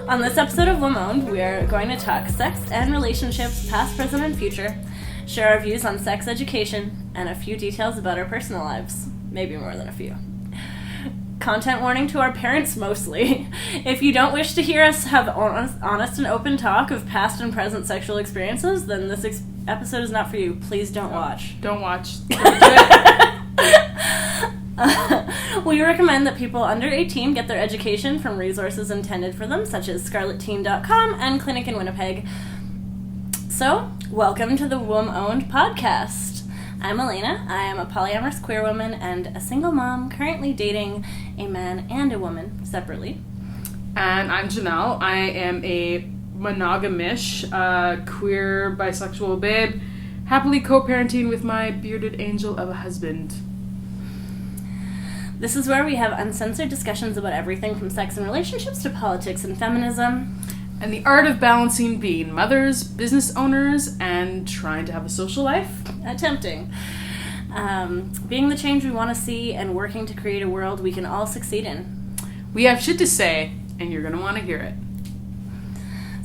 On this episode of womOwned, we are going to talk sex and relationships, past, present, and future, share our views on sex education, and a few details about our personal lives. Maybe more than a few. Content warning to our parents mostly. If you don't wish to hear us have honest and open talk of past and present sexual experiences, then this episode is not for you. Please don't watch. Don't watch. Don't do it. We recommend that people under 18 get their education from resources intended for them, such as scarletteen.com and Clinic in Winnipeg. So, welcome to the womOwned podcast. I'm Elena. I am a polyamorous queer woman and a single mom currently dating a man and a woman separately. And I'm Janelle. I am a monogamish, queer, bisexual babe, happily co-parenting with my bearded angel of a husband. This is where we have uncensored discussions about everything from sex and relationships to politics and feminism. And the art of balancing being mothers, business owners, and trying to have a social life. Attempting. Being the change we want to see and working to create a world we can all succeed in. We have shit to say, and you're going to want to hear it.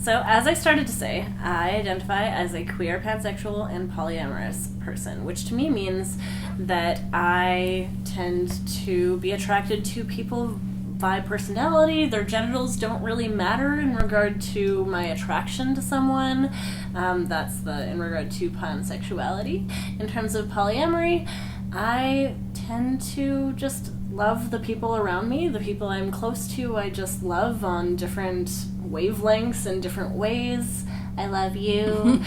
So, as I started to say, I identify as a queer, pansexual, and polyamorous person, which to me means that I tend to be attracted to people by personality. Their genitals don't really matter in regard to my attraction to someone. That's in regard to pansexuality. In terms of polyamory, I tend to just love the people around me. The people I'm close to, I just love on different wavelengths in different ways. I love you.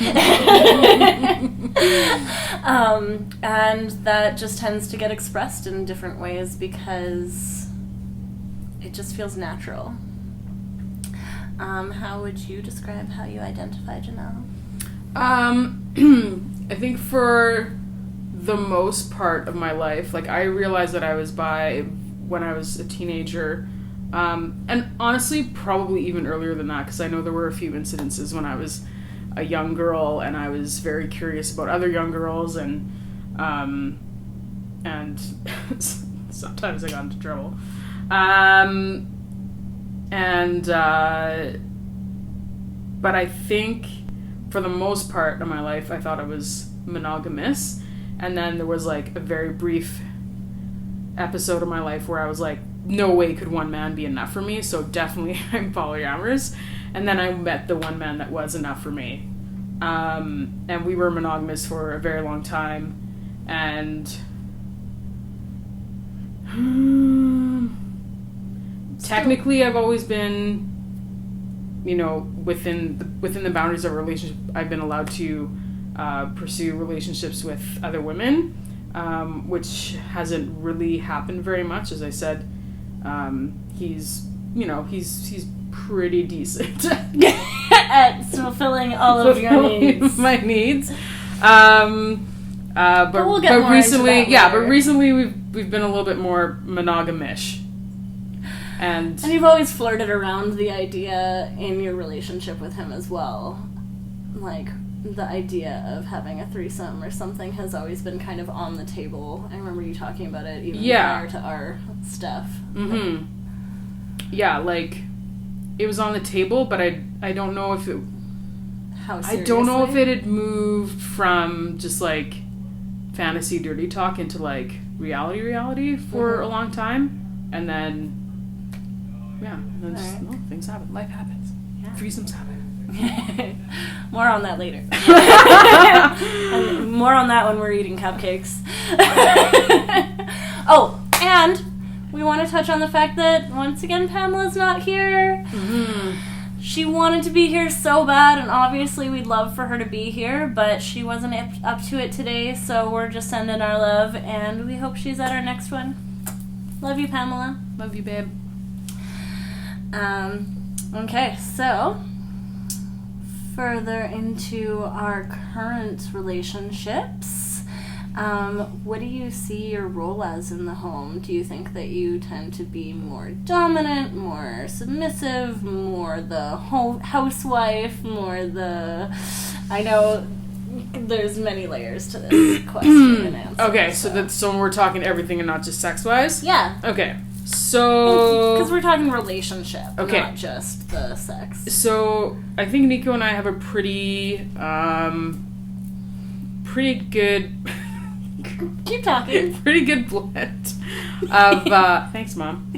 And that just tends to get expressed in different ways because it just feels natural. How would you describe how you identify, Janelle? I think for the most part of my life, like, I realized that I was bi when I was a teenager. And honestly, probably even earlier than that, because I know there were a few incidences when I was a young girl and I was very curious about other young girls, and sometimes I got into trouble. But I think for the most part of my life, I thought I was monogamous, and then there was like a very brief episode of my life where I was like, no way could one man be enough for me, so definitely I'm polyamorous. And then I met the one man that was enough for me. And we were monogamous for a very long time. And technically I've always been, within the boundaries of a relationship, I've been allowed to pursue relationships with other women, which hasn't really happened very much. As I said, he's pretty decent at fulfilling all of your needs. My needs. But we'll get more recently, into that later. But recently we've been a little bit more monogamish. And you've always flirted around the idea in your relationship with him as well. Like, the idea of having a threesome or something has always been kind of on the table. I remember you talking about it even prior to our stuff. Mm-hmm. Yeah, like, it was on the table, but I don't know if it... How seriously? I don't know if it had moved from just, like, fantasy dirty talk into, like, reality for a long time. And then... Yeah, and then things happen. Life happens. Yeah. Threesomes happen. More on that later. And more on that when we're eating cupcakes. Oh, and we want to touch on the fact that, once again, Pamela's not here. Mm-hmm. She wanted to be here so bad, and obviously we'd love for her to be here, but she wasn't up to it today, so we're just sending our love, and we hope she's at our next one. Love you, Pamela. Love you, babe. Okay, so further into our current relationships, what do you see your role as in the home? Do you think that you tend to be more dominant, more submissive, more the housewife, more the... I know there's many layers to this question and answer. Okay, so we're talking everything and not just sex-wise? Yeah. Okay, so... Because we're talking relationship, okay. not just the sex. So, I think Nico and I have a pretty good... Keep talking. Pretty good blend of, thanks, Mom.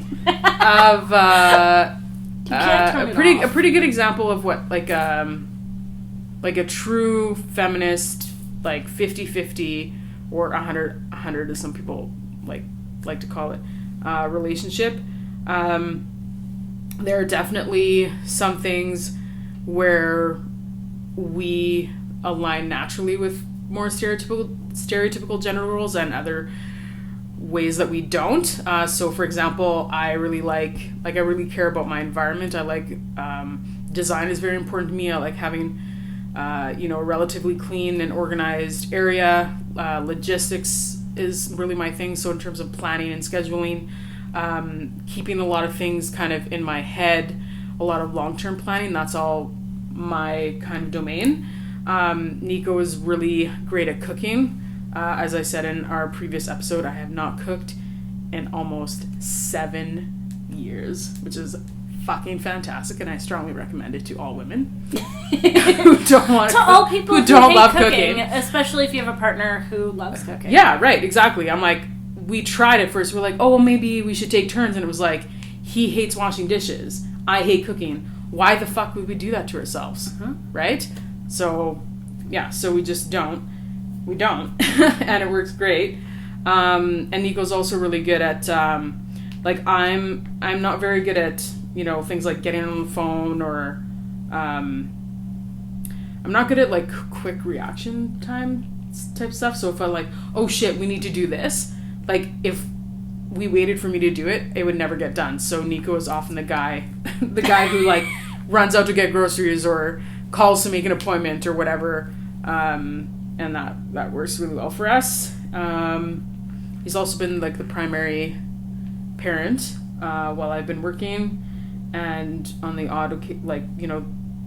Of, a pretty good example of what, like a true feminist, like 50-50 or 100 as some people like to call it, relationship. There are definitely some things where we align naturally with more stereotypical gender roles and other ways that we don't. So for example, I really care about my environment. I like, design is very important to me. I like having, a relatively clean and organized area. Logistics is really my thing. So in terms of planning and scheduling, keeping a lot of things kind of in my head, a lot of long-term planning, that's all my kind of domain. Nico is really great at cooking. As I said in our previous episode, I have not cooked in almost 7 years, which is fucking fantastic, and I strongly recommend it to all women who don't want to all people who don't hate love cooking, especially if you have a partner who loves cooking. Yeah, right, exactly. I'm like, we tried it first. We're like, oh, well, maybe we should take turns, and it was like, he hates washing dishes. I hate cooking. Why the fuck would we do that to ourselves? Right? So, yeah, so we just don't. We don't. And it works great. And Nico's also really good at, I'm not very good at, things like getting on the phone or, I'm not good at, like, quick reaction time type stuff. So if I'm like, oh shit, we need to do this, like, if we waited for me to do it, it would never get done. So Nico is often the guy who, like, runs out to get groceries or calls to make an appointment or whatever. And that works really well for us. He's also been, like, the primary parent while I've been working, and on the odd,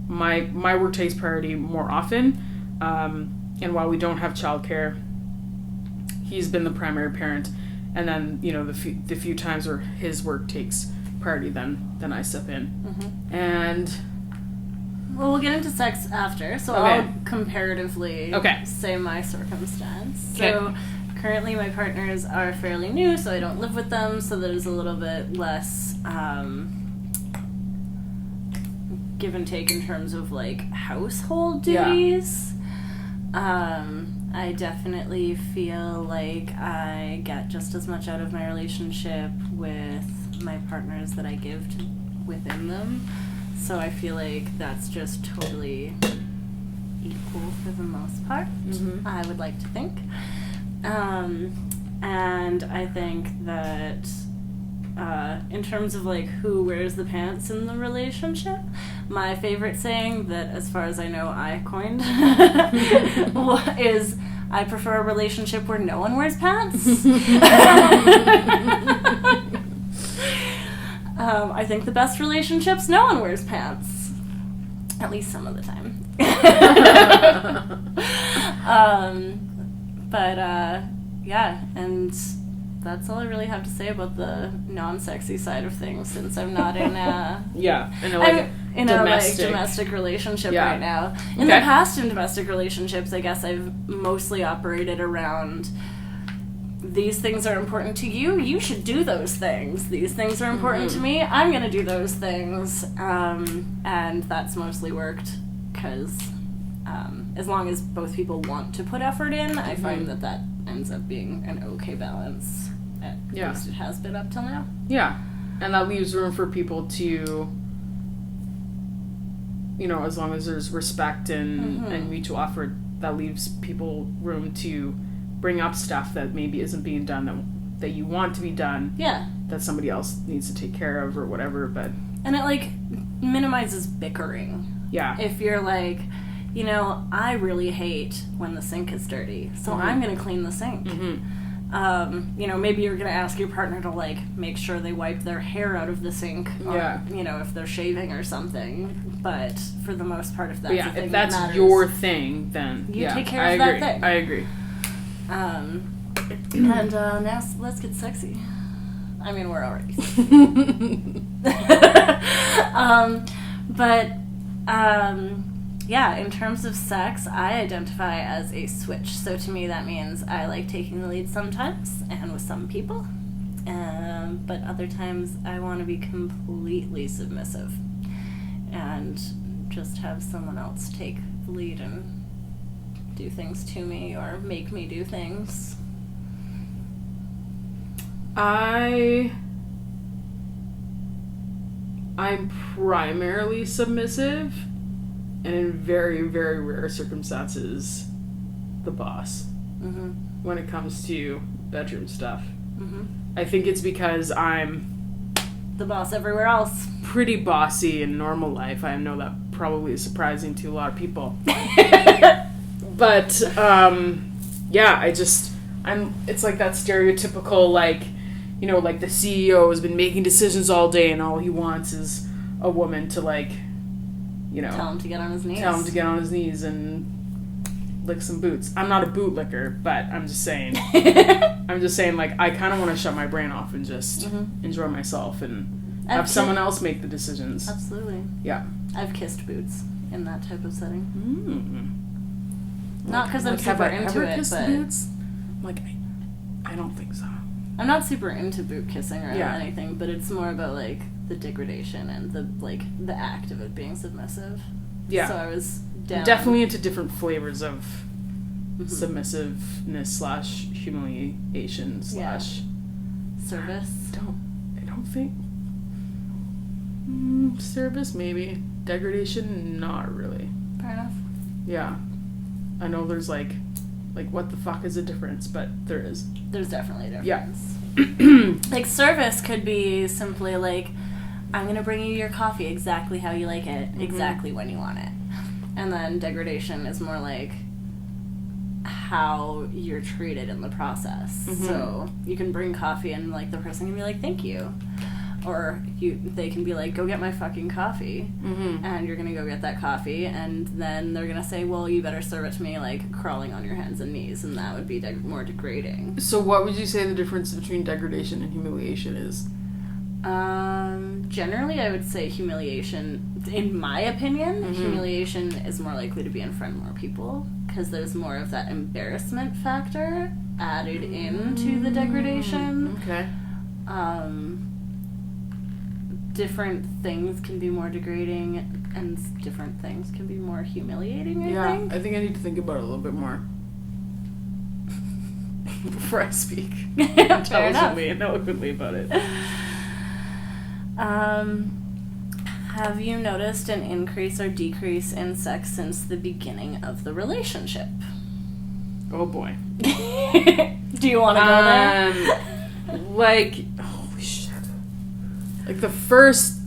my work takes priority more often. And while we don't have childcare, he's been the primary parent. And then, the few times where his work takes priority, then I step in. Mm-hmm. And... Well, we'll get into sex after, so okay. I'll comparatively say my circumstance. Okay. So currently my partners are fairly new, so I don't live with them, so there's a little bit less give and take in terms of, like, household duties. Yeah. I definitely feel like I get just as much out of my relationship with my partners that I give to within them. So I feel like that's just totally equal for the most part, I would like to think. And I think that in terms of, like, who wears the pants in the relationship, my favorite saying that, as far as I know, I coined is, I prefer a relationship where no one wears pants. I think the best relationships, no one wears pants. At least some of the time. Yeah, and that's all I really have to say about the non-sexy side of things, since I'm not in a... in a domestic relationship right now. In the past, in domestic relationships, I guess I've mostly operated around... These things are important to you, you should do those things. These things are important to me, I'm going to do those things. And that's mostly worked because as long as both people want to put effort in, I find that ends up being an okay balance. At least it has been up till now. Yeah, and that leaves room for people to, as long as there's respect and mutual effort, that leaves people room to bring up stuff that maybe isn't being done that you want to be done. Yeah. That somebody else needs to take care of or whatever, but... And it, like, minimizes bickering. Yeah. If you're like, I really hate when the sink is dirty, so I'm going to clean the sink. You know, maybe you're gonna ask your partner to like make sure they wipe their hair out of the sink, or, you know, if they're shaving or something. But for the most part, if that's the thing if that's that matters, your thing, then you take care of that thing. I agree. And now let's get sexy. I mean, we're already. Yeah, in terms of sex, I identify as a switch. So to me, that means I like taking the lead sometimes, and with some people. But other times, I want to be completely submissive and just have someone else take the lead and do things to me or make me do things. I'm primarily submissive, and in very, very rare circumstances, the boss. Mm-hmm. When it comes to bedroom stuff. Mm-hmm. I think it's because I'm the boss everywhere else. Pretty bossy in normal life. I know that probably is surprising to a lot of people. But, yeah, it's like that stereotypical, like, you know, like the CEO has been making decisions all day and all he wants is a woman to, like, you know, tell him to get on his knees and lick some boots. I'm not a boot licker, but I'm just saying, like, I kind of want to shut my brain off and just enjoy myself and have someone else make the decisions. Absolutely. Yeah. I've kissed boots in that type of setting. Mm. Not because I'm super into it, but boots? Like, I don't think so. I'm not super into boot kissing or anything, but it's more about like the degradation and the act of it being submissive. Yeah. So I was down. Definitely into different flavors of submissiveness / humiliation / service. I don't think service maybe. Degradation not really. Fair enough. Yeah. I know there's like what the fuck is the difference, but there is. There's definitely a difference. Yeah. Like service could be simply like, I'm gonna bring you your coffee exactly how you like it, exactly when you want it. And then degradation is more like how you're treated in the process. So you can bring coffee and like the person can be like, thank you. Or they can be like, go get my fucking coffee. And you're gonna go get that coffee, and then they're gonna say, well, you better serve it to me like crawling on your hands and knees, and that would be more degrading. So what would you say the difference between degradation and humiliation is? Generally I would say humiliation, in my opinion, humiliation is more likely to be in front of more people, because there's more of that embarrassment factor added into the degradation. Okay. Different things can be more degrading, and different things can be more humiliating, I think I need to think about it a little bit more before I speak intelligently and eloquently about it. Have you noticed an increase or decrease in sex since the beginning of the relationship? Oh boy. Do you want to go there? Like, holy shit. Like the first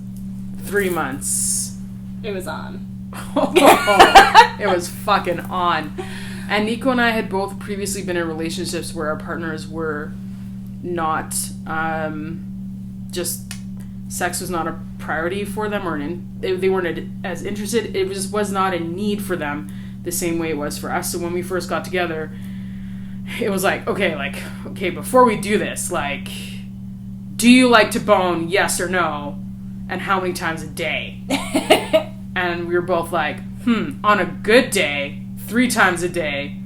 3 months. It was on. It was fucking on. And Nico and I had both previously been in relationships where our partners were not, just sex was not a priority for them, or they weren't as interested. It just was not a need for them the same way it was for us. So when we first got together, it was like, okay, before we do this, like, do you like to bone, yes or no? And how many times a day? And we were both like, on a good day, 3 times a day,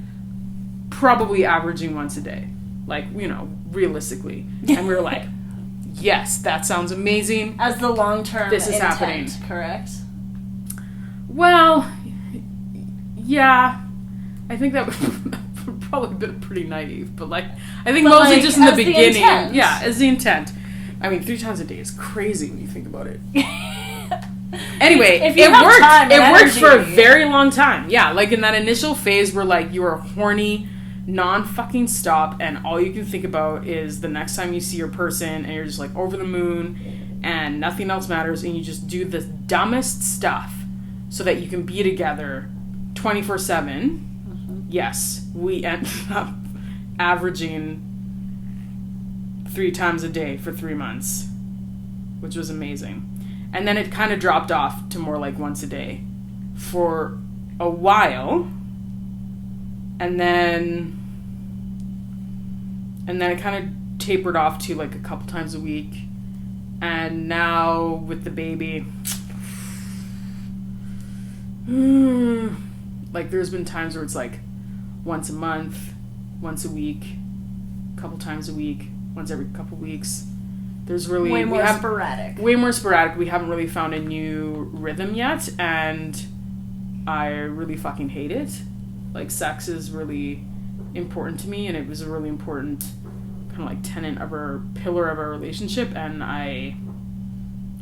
probably averaging once a day. Like, you know, realistically. And we were like, yes, that sounds amazing. As the long-term this is intent, happening. Correct? Well, yeah. I think that would probably been pretty naive, but like, I think mostly like, just in the beginning. As the intent. I mean, 3 times a day is crazy when you think about it. Anyway, it worked. It worked for a very long time. Yeah, like in that initial phase where like you are horny, non-fucking stop, and all you can think about is the next time you see your person, and you're just like over the moon, and nothing else matters, and you just do the dumbest stuff so that you can be together 24/7. Yes, we end up averaging 3 times a day for 3 months, which was amazing. And then it kind of dropped off to more like once a day for a while. And then it kind of tapered off to like a couple times a week. And now with the baby, like there's been times where it's like once a month, once a week, a couple times a week, once every couple weeks. There's really way more sporadic. Way more sporadic. We haven't really found a new rhythm yet, and I really fucking hate it. Like, sex is really important to me, and it was a really important kind of like tenet of our pillar of our relationship, and I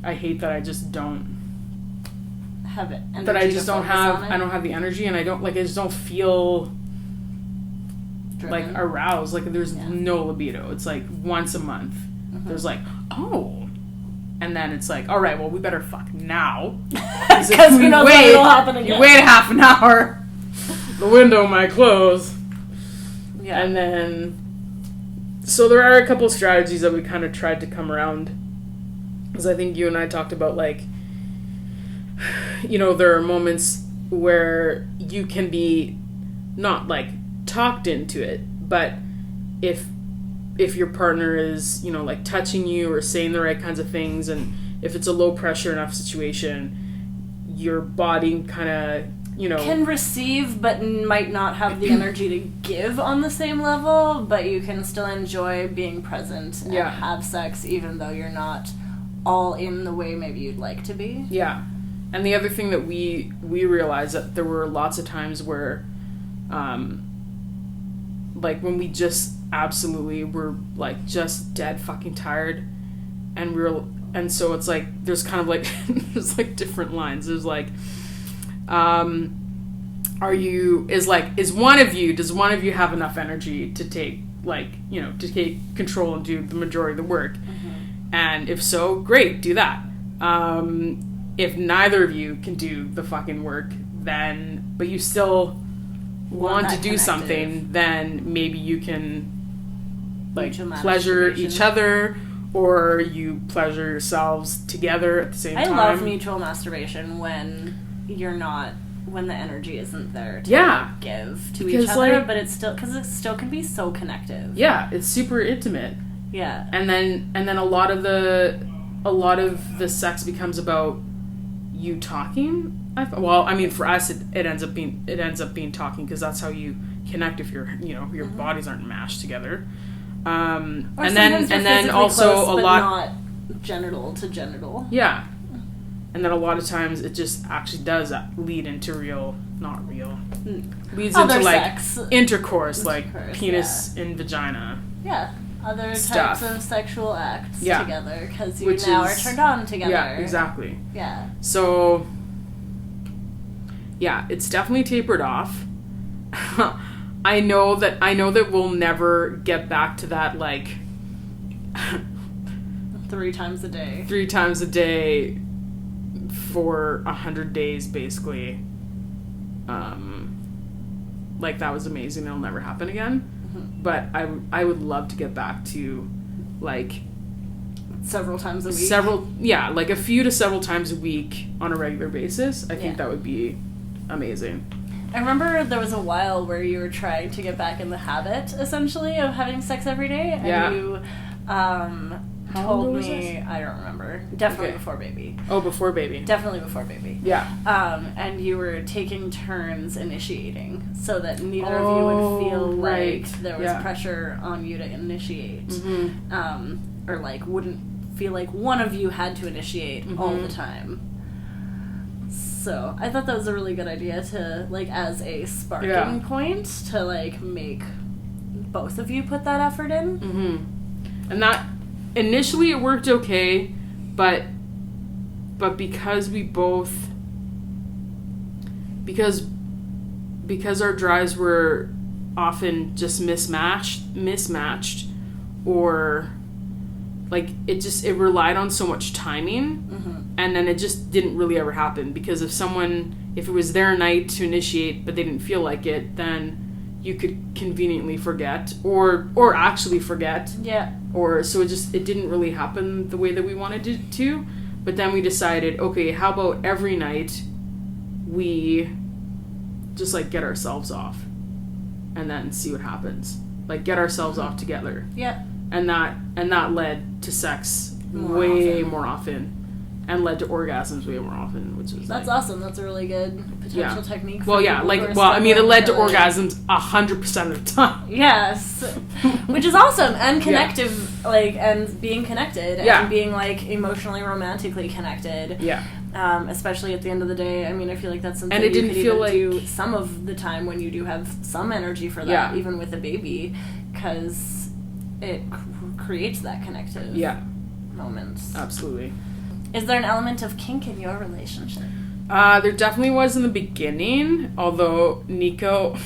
hate that I just don't have it. That I just don't have. I don't have the energy, and I just don't feel driven, like aroused. Like there's no libido. It's like once a month. There's like, oh, and then it's like, all right, well, we better fuck now because we know it'll happen again. You wait a half an hour, the window might close. Yeah, and then so there are a couple strategies that we kind of tried to come around, because I think you and I talked about, like, you know, there are moments where you can be not like talked into it, but if your partner is, you know, like touching you or saying the right kinds of things, and if it's a low pressure enough situation, your body kind of, you know, can receive but might not have the energy to give on the same level, but you can still enjoy being present and have sex even though you're not all in the way maybe you'd like to be. Yeah. And the other thing that we realized that there were lots of times where like when we just absolutely were like just dead fucking tired, and so it's like there's kind of like there's like different lines. There's like does one of you have enough energy to take, like, you know, to take control and do the majority of the work? And if so, great, do that. If neither of you can do the fucking work, then but you still want to do something, then maybe you can like pleasure each other, or you pleasure yourselves together at the same time. I love mutual masturbation when the energy isn't there to give to each other, but it's still, because it still can be so connective. Yeah, it's super intimate. Yeah. And then a lot of the sex becomes about you talking. For us, it ends up being talking, because that's how you connect if your bodies aren't mashed together. And then also close, a lot, not genital to genital. Yeah. And then a lot of times it just actually does lead into leads into like sex. Intercourse, like penis and vagina. Yeah. Other types of sexual acts together, because you are turned on together. Yeah, exactly. Yeah. So, yeah, it's definitely tapered off. I know that we'll never get back to that, like 3 times a day. 3 times a day for 100 days, basically. Like, that was amazing. It'll never happen again. But I would love to get back to, like, several times a week. Like a few to several times a week on a regular basis. I think that would be amazing. I remember there was a while where you were trying to get back in the habit, essentially, of having sex every day, and you told me, I don't remember, definitely before baby. Oh, before baby. Definitely before baby. Yeah. And you were taking turns initiating, so that neither of you would feel like there was pressure on you to initiate. Or like wouldn't feel like one of you had to initiate all the time. So I thought that was a really good idea to, like, as a sparking point, to like make both of you put that effort in. And that initially it worked okay, but because we both, because our drives were often just mismatched, or like it relied on so much timing, and then it just didn't really ever happen, because if it was their night to initiate but they didn't feel like it, then you could conveniently forget or actually forget. Yeah. Or so it didn't really happen the way that we wanted it to. But then we decided, okay, how about every night we just like get ourselves off and then see what happens. Like get ourselves off together. Yeah. And that led to sex more often and led to orgasms way more often, which is that's awesome. That's a really good potential technique. For it led to orgasms 100% of the time. Yes, which is awesome and connective, like, and being connected and being like emotionally, romantically connected. Yeah. Especially at the end of the day, I mean, I feel like that's something and it you didn't could feel even like do some of the time when you do have some energy for that, even with a baby, because it creates that connective moments. Absolutely. Is there an element of kink in your relationship? There definitely was in the beginning, although Nico...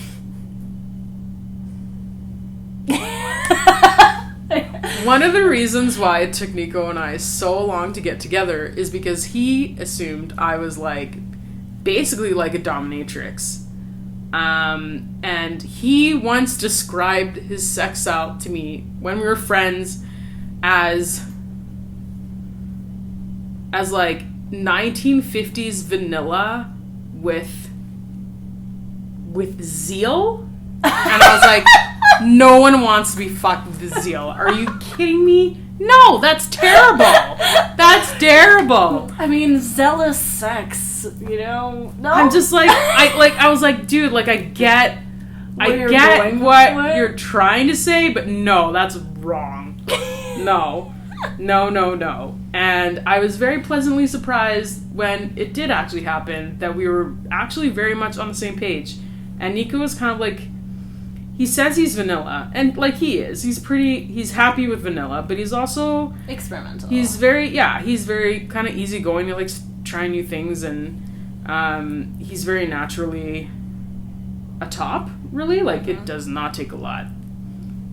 One of the reasons why it took Nico and I so long to get together is because he assumed I was like, basically like a dominatrix. And he once described his sex style to me when we were friends as like 1950s vanilla with zeal. And I was like, no one wants to be fucked with zeal. Are you kidding me? No, that's terrible. That's terrible. I mean, zealous sex, you know? No. I'm just like, I was like, dude, like, I get what you're trying to say, but no, that's wrong. No. And I was very pleasantly surprised when it did actually happen that we were actually very much on the same page. And Nico was kind of like, he says he's vanilla, and like he is. He's happy with vanilla, but he's also experimental. He's very kind of easygoing. He likes trying new things, and he's very naturally a top, really. Like, it does not take a lot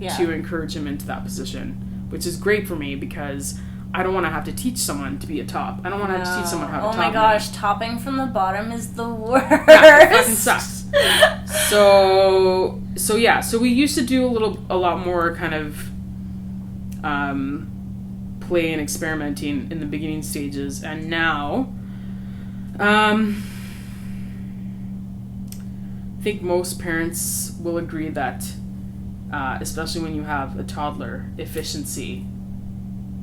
to encourage him into that position, which is great for me because I don't want to have to teach someone to be a top. I don't want to have to teach someone how to top. Oh my gosh, topping from the bottom is the worst. Yeah, it fucking sucks. So we used to do a lot more kind of play and experimenting in the beginning stages, and now I think most parents will agree that especially when you have a toddler, efficiency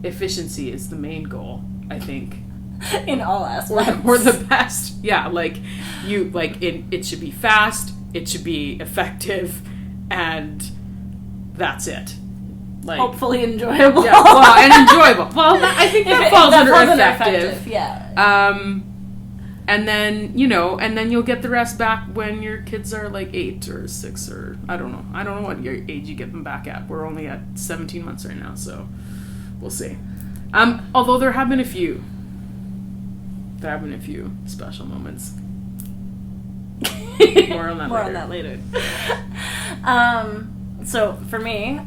is the main goal, I think. In all aspects. Or the best. Yeah, like, it should be fast, it should be effective, and that's it. Like, hopefully enjoyable. Yeah, well, and enjoyable. Well, I think that falls under effective. Yeah. And then, you'll get the rest back when your kids are like 8 or 6 or I don't know. I don't know what age you get them back at. We're only at 17 months right now, so we'll see. Although there have been a few special moments. More on that later. So for me,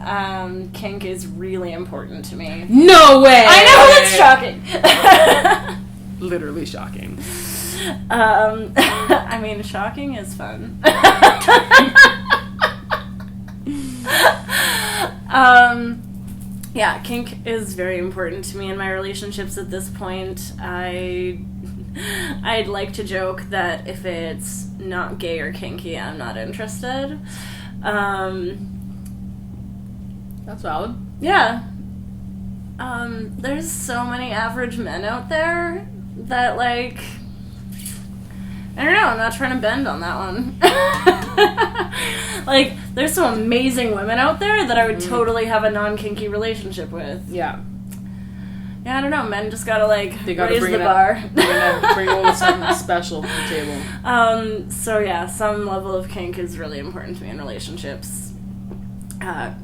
kink is really important to me. No way! I know, that's shocking. Literally shocking. I mean, shocking is fun. Yeah, kink is very important to me in my relationships at this point. I'd like to joke that if it's not gay or kinky, I'm not interested. That's valid. Yeah. There's so many average men out there that, like, I don't know, I'm not trying to bend on that one. Like, there's some amazing women out there that I would totally have a non-kinky relationship with. Yeah. Yeah, I don't know, men just gotta, like, raise bring the bar. Bring a little something special to the table. So yeah, some level of kink is really important to me in relationships.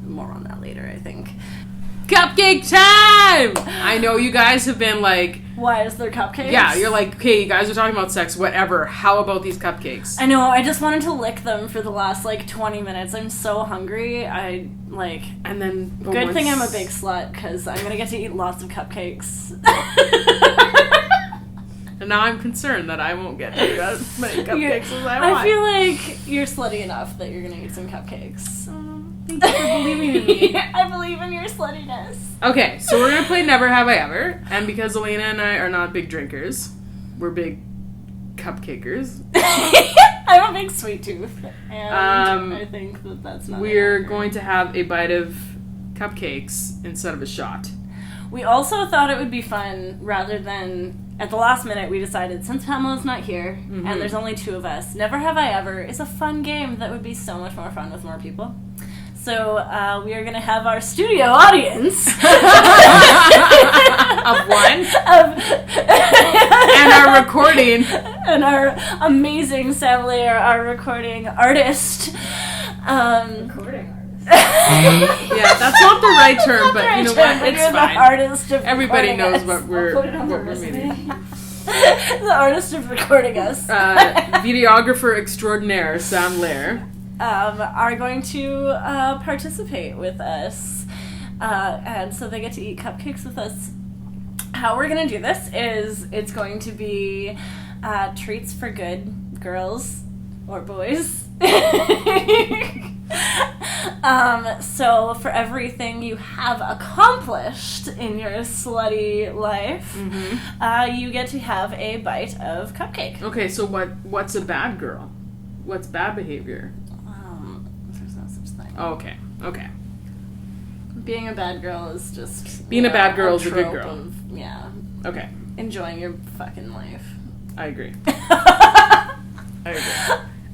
More on that later, I think. Cupcake time! I know you guys have been like... Why is there cupcakes? Yeah, you're like, okay, you guys are talking about sex, whatever. How about these cupcakes? I know, I just wanted to lick them for the last, 20 minutes. I'm so hungry. And then... Good thing I'm a big slut, because I'm going to get to eat lots of cupcakes. And now I'm concerned that I won't get to eat as many cupcakes as I want. I feel like you're slutty enough that you're gonna eat some cupcakes. Thank you for believing in me. I believe in your sluttiness. Okay, so we're gonna play Never Have I Ever, and because Elena and I are not big drinkers, we're big cupcakers. I'm a big sweet tooth, and I think that's not. We're going to have a bite of cupcakes instead of a shot. We also thought it would be fun, rather than at the last minute we decided, since Pamela's not here and there's only 2 of us, Never Have I Ever is a fun game that would be so much more fun with more people. So we are going to have our studio audience of one, and our recording, and our amazing Sam Lair, our recording artist. Recording artist. Yeah, that's not the right term, but you know what? It's you're fine. The artist of Everybody knows us. what we're meaning. The artist of recording us. Videographer extraordinaire Sam Lair. Are going to participate with us. And so they get to eat cupcakes with us. How we're going to do this is it's going to be treats for good girls or boys. So for everything you have accomplished in your slutty life, you get to have a bite of cupcake. Okay, so what's a bad girl? What's bad behavior? There's no such thing. Oh, okay. Being a bad girl is just... Being a bad girl is a good trope girl. Yeah. Okay. Enjoying your fucking life. I agree.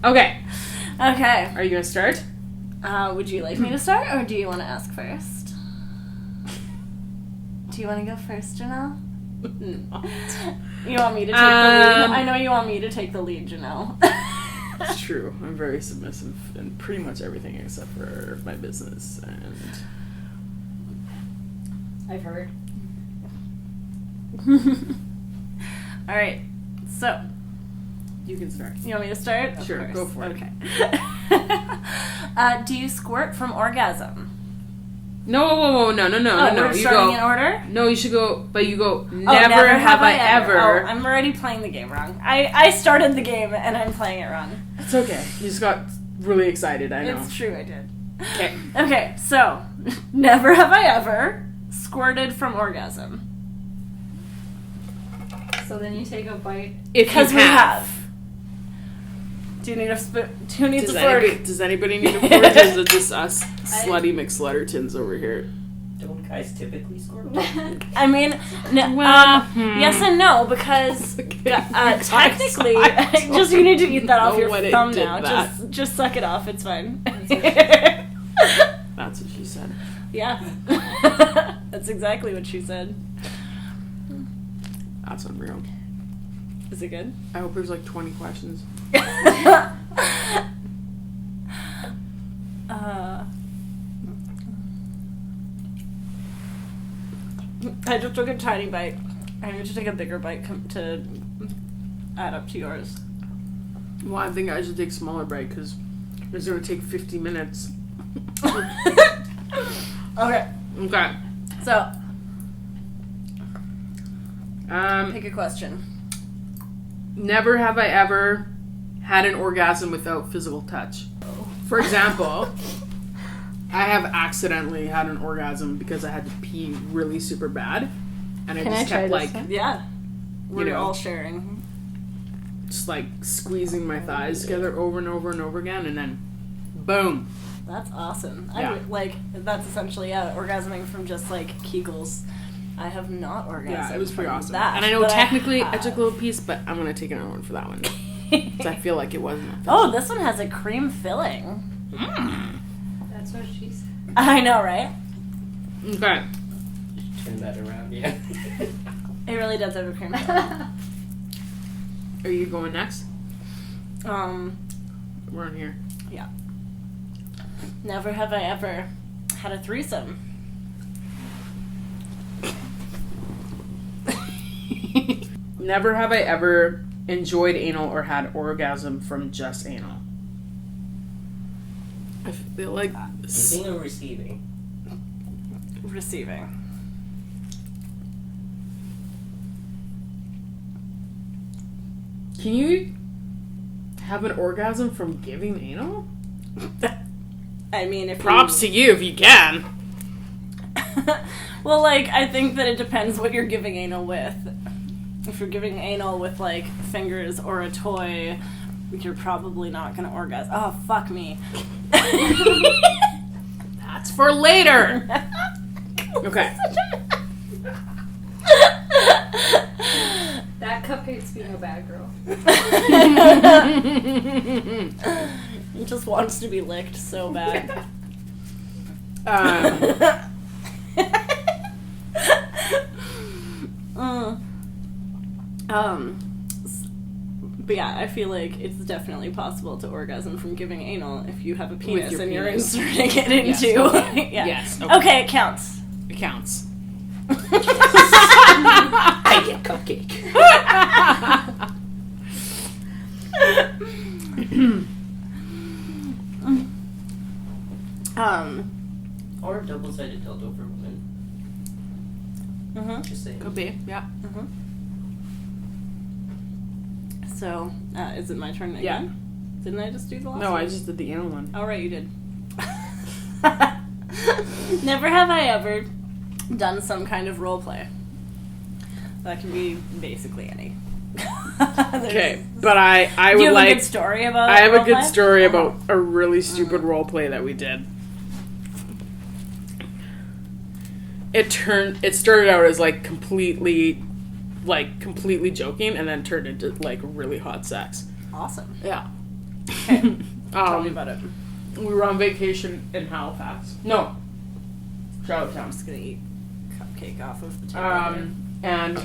Okay. Okay. Are you gonna start? Would you like me to start, or do you want to ask first? Do you want to go first, Janelle? You want me to take the lead? I know you want me to take the lead, Janelle. It's true. I'm very submissive in pretty much everything except for my business, and I've heard. All right. So, you can start. you want me to start? Of Sure, course. go for it. Okay. Do you squirt from orgasm? No, no. We're You starting go. in order? No, you should go. But you go. Oh, Never have I ever. Oh, I'm already playing the game wrong. I started the game and I'm playing it wrong. It's okay. You just got really excited. I know. It's true, I did. Okay. Okay, so never have I ever squirted from orgasm. So then you take a bite. Because we have. Do you need a who needs a fork? Does anybody need a fork? Or is it just us slutty McSluttertons over here? Don't guys typically squirt? I mean, yes and no, because technically, just you need to eat that off your thumb now. Just suck it off. It's fine. That's what she said. Yeah, that's exactly what she said. That's unreal. Is it good? I hope there's like 20 questions. I just took a tiny bite. I need to take a bigger bite to add up to yours. Well, I think I should take a smaller bite because it's going to take 50 minutes. Okay. Okay. So, pick a question. Never have I ever had an orgasm without physical touch. For example, I have accidentally had an orgasm because I had to pee really super bad, and I just kept like, yeah, we're you know, all sharing. just like squeezing my thighs together over and over and over again, and then boom. That's awesome. Yeah. I would, like, that's essentially orgasming from just like Kegels. I have not orgasmed. Yeah, it was pretty from awesome. That, and I know but technically I I took a little piece, but I'm gonna take another one for that one. Because I feel like it wasn't. Oh, this one has a cream filling. That's what she said. I know, right? Okay. Turn that around, yeah. It really does have a cream filling. Are you going next? We're on here. Yeah. Never have I ever had a threesome. Never have I ever enjoyed anal or had orgasm from just anal. I feel like Giving or receiving? Receiving. Can you have an orgasm from giving anal? I mean, if Props to you if you can. Well, like, I think that it depends what you're giving anal with. If you're giving anal with, like, fingers or a toy, you're probably not gonna orgasm. Oh, fuck me. That's for later. Okay. That cupcake's being a bad girl. He just wants to be licked so bad. But yeah, I feel like it's definitely possible to orgasm from giving anal if you have a penis your and you're penis. inserting it into. Yes, okay. Yeah. Yes, Okay, it counts. It counts. I get cupcake. Or a double-sided dildo for women. Just saying. Could be, yeah. So, is it my turn again? Yeah. Didn't I just do the last No, one? I just did the anal one. Oh, right, you did. Never have I ever done some kind of role play. That can be basically any. Okay, but I Do would you have like. a good story about I have a good roleplay? story about a really stupid role play that we did. It started out as like completely joking, and then turned into like really hot sex. Awesome. Yeah. Okay. Tell me about it. We were on vacation in Halifax. No, Charlottetown. I'm just gonna eat cupcake off of the table. Here. And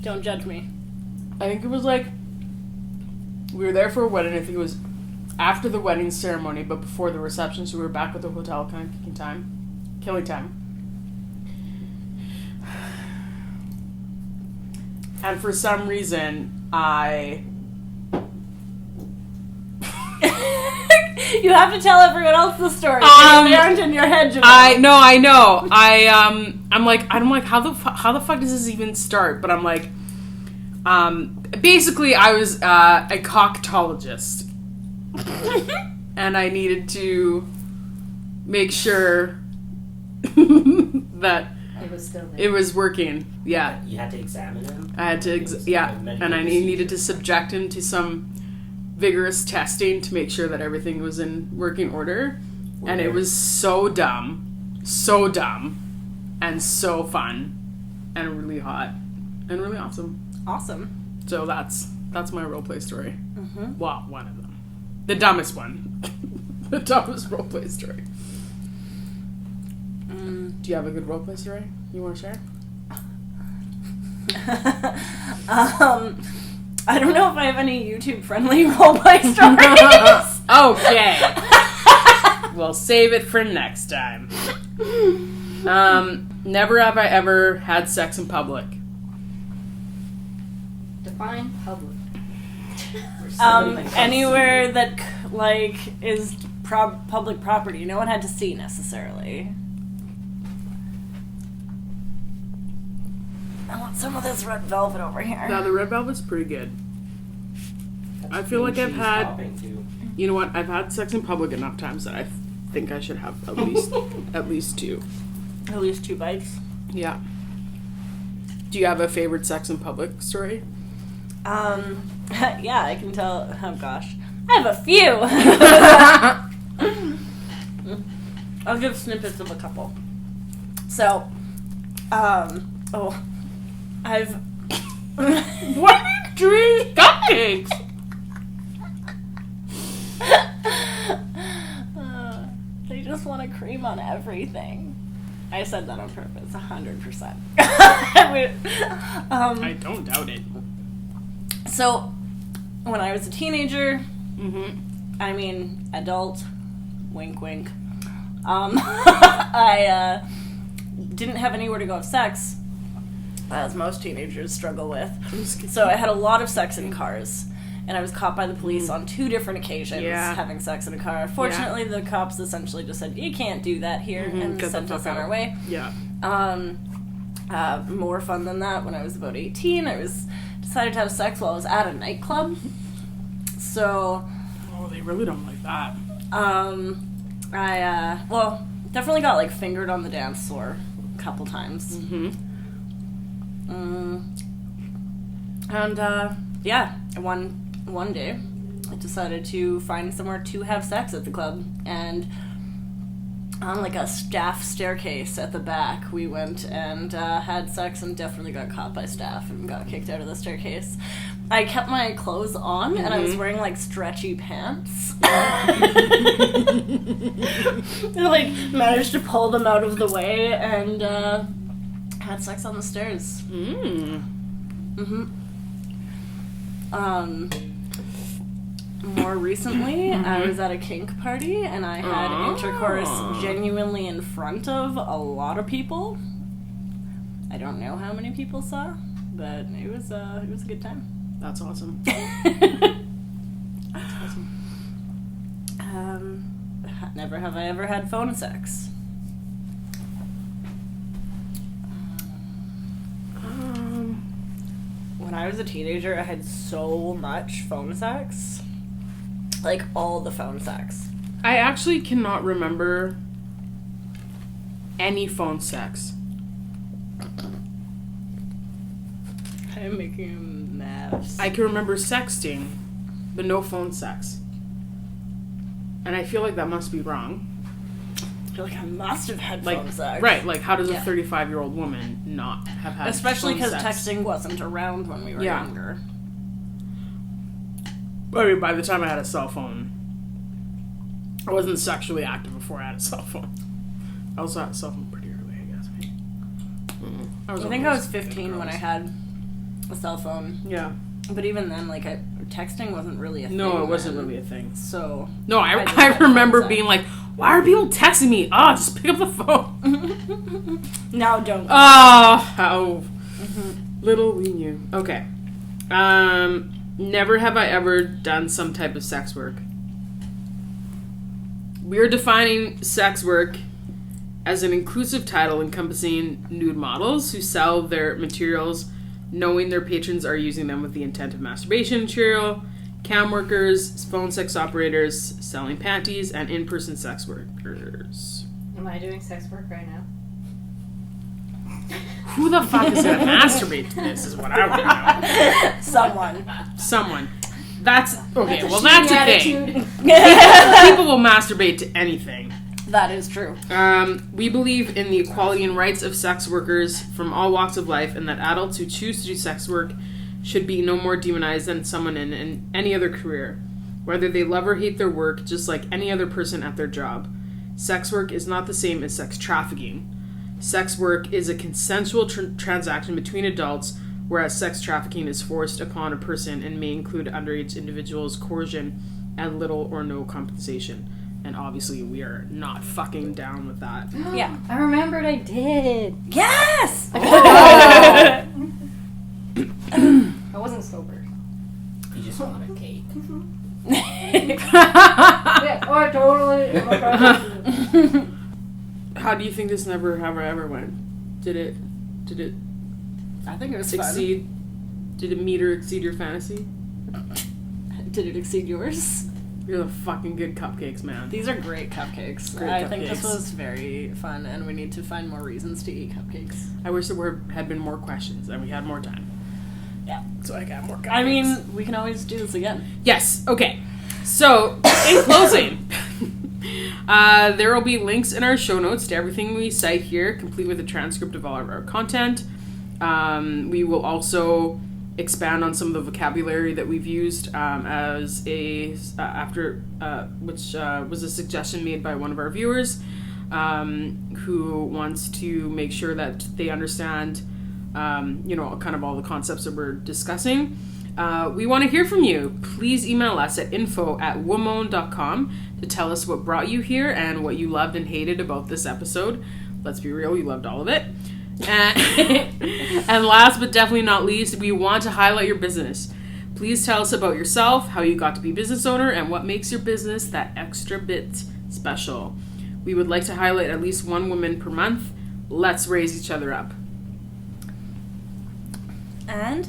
Don't judge me. I think it was like we were there for a wedding. I think it was after the wedding ceremony, but before the reception. So we were back at the hotel, kind of killing time. And for some reason, You have to tell everyone else the story. They aren't in your head, Janelle. I know. I'm like, how the fuck does this even start? But I'm like, basically, I was a coctologist, and I needed to make sure that It was still there. it was working. Yeah, You had to examine him? I had to, and I needed to subject him to some vigorous testing to make sure that everything was in working order. And it was so dumb, and so fun, and really hot, and really awesome. Awesome. So that's my roleplay story. Well, one of them, the dumbest one, the dumbest roleplay story. Do you have a good roleplay story you want to share? I don't know if I have any YouTube-friendly roleplay stories. Okay. We'll save it for next time. Never have I ever had sex in public. Define public. Anywhere that is public property. No one had to see necessarily. I want some of this red velvet over here. Now the red velvet's pretty good. I feel like I've had, you know what? I've had sex in public enough times that I think I should have at least two. At least 2 bites. Yeah. Do you have a favorite sex in public story? Yeah, I can tell. Oh gosh, I have a few. I'll give snippets of a couple. So, I've. What are you doing? Cupcakes! They just want a cream on everything. I said that on purpose, 100%. I don't doubt it. So, when I was a teenager, I mean, adult, wink wink, I didn't have anywhere to go have sex, as most teenagers struggle with. So I had a lot of sex in cars. And I was caught by the police on 2 different occasions having sex in a car. Fortunately, the cops essentially just said, you can't do that here, and sent us on our way. Yeah. More fun than that, when I was about 18, I was decided to have sex while I was at a nightclub. So, Oh, they really don't like that. I definitely got like fingered on the dance floor a couple times. Mm-hmm. And one day I decided to find somewhere to have sex at the club, and on like a staff staircase at the back we went and had sex, and definitely got caught by staff and got kicked out of the staircase. I kept my clothes on and I was wearing like stretchy pants. I like managed to pull them out of the way and had sex on the stairs. More recently, I was at a kink party and I had intercourse genuinely in front of a lot of people. I don't know how many people saw, but it was a good time. That's awesome. Never have I ever had phone sex. When I was a teenager, I had so much phone sex. Like, all the phone sex. I actually cannot remember any phone sex. I'm making a mess. I can remember sexting, but no phone sex. And I feel like that must be wrong. I feel like I must have had Like, phone sex. right, like how does a Yeah. 35-year-old woman not have had Especially phone because sex? texting wasn't around when we were Yeah. younger. I mean, by the time I had a cell phone, I wasn't sexually active before I had a cell phone. I also had a cell phone pretty early, I guess. Right? I think I was 15 when I had a cell phone. Yeah. But even then, like, texting wasn't really a thing. No, it wasn't then. really a thing. So... No, I just I had remember phone being sex. like, why are people texting me? Oh, just pick up the phone. Now don't. Oh, how little we knew. Okay. Never have I ever done some type of sex work. We're defining sex work as an inclusive title encompassing nude models who sell their materials knowing their patrons are using them with the intent of masturbation material, cam workers, phone sex operators, selling panties, and in-person sex workers. Am I doing sex work right now? Who the fuck is gonna masturbate to this is what I want to know. Someone. That's okay. Well, that's a thing. People will masturbate to anything. That is true. We believe in the equality and rights of sex workers from all walks of life, and that adults who choose to do sex work should be no more demonized than someone in any other career, whether they love or hate their work, just like any other person at their job. Sex work is not the same as sex trafficking. Sex work is a consensual transaction between adults, whereas sex trafficking is forced upon a person and may include underage individuals, coercion, and little or no compensation. And obviously, we are not fucking down with that. Yeah. I remembered I did. Yes! I wasn't sober. You just want a cake. Yeah, oh, totally. How do you think this never have ever went? Did it I think it was succeed? Did it meet or exceed your fantasy? fun. Did it exceed yours? You're the fucking good cupcakes, man. These are great cupcakes. Great I think this cupcakes. was very fun, and we need to find more reasons to eat cupcakes. I wish there had been more questions and we had more time. Yeah. So I got more cupcakes. I mean, we can always do this again. Yes, okay. So, in closing, there will be links in our show notes to everything we cite here, complete with a transcript of all of our content. We will also expand on some of the vocabulary that we've used as which was a suggestion made by one of our viewers who wants to make sure that they understand kind of all the concepts that we're discussing. We want to hear from you. Please email us at info@womOwned.com to tell us what brought you here and what you loved and hated about this episode. Let's be real, you loved all of it. And last but definitely not least, we want to highlight your business. Please tell us about yourself, how you got to be business owner, and what makes your business that extra bit special. We would like to highlight at least one woman per month. Let's raise each other up. And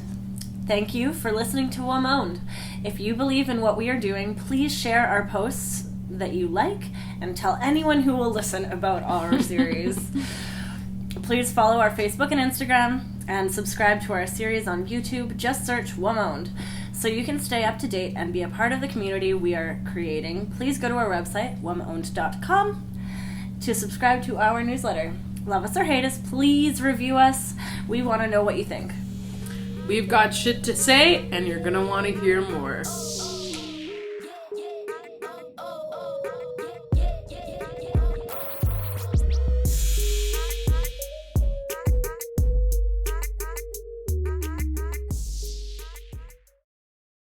Thank you for listening to womOwned. If you believe in what we are doing, please share our posts that you like and tell anyone who will listen about our series. Please follow our Facebook and Instagram and subscribe to our series on YouTube. Just search womOwned. So you can stay up to date and be a part of the community we are creating. Please go to our website, womOwned.com, to subscribe to our newsletter. Love us or hate us, please review us. We want to know what you think. We've got shit to say, and you're gonna want to hear more.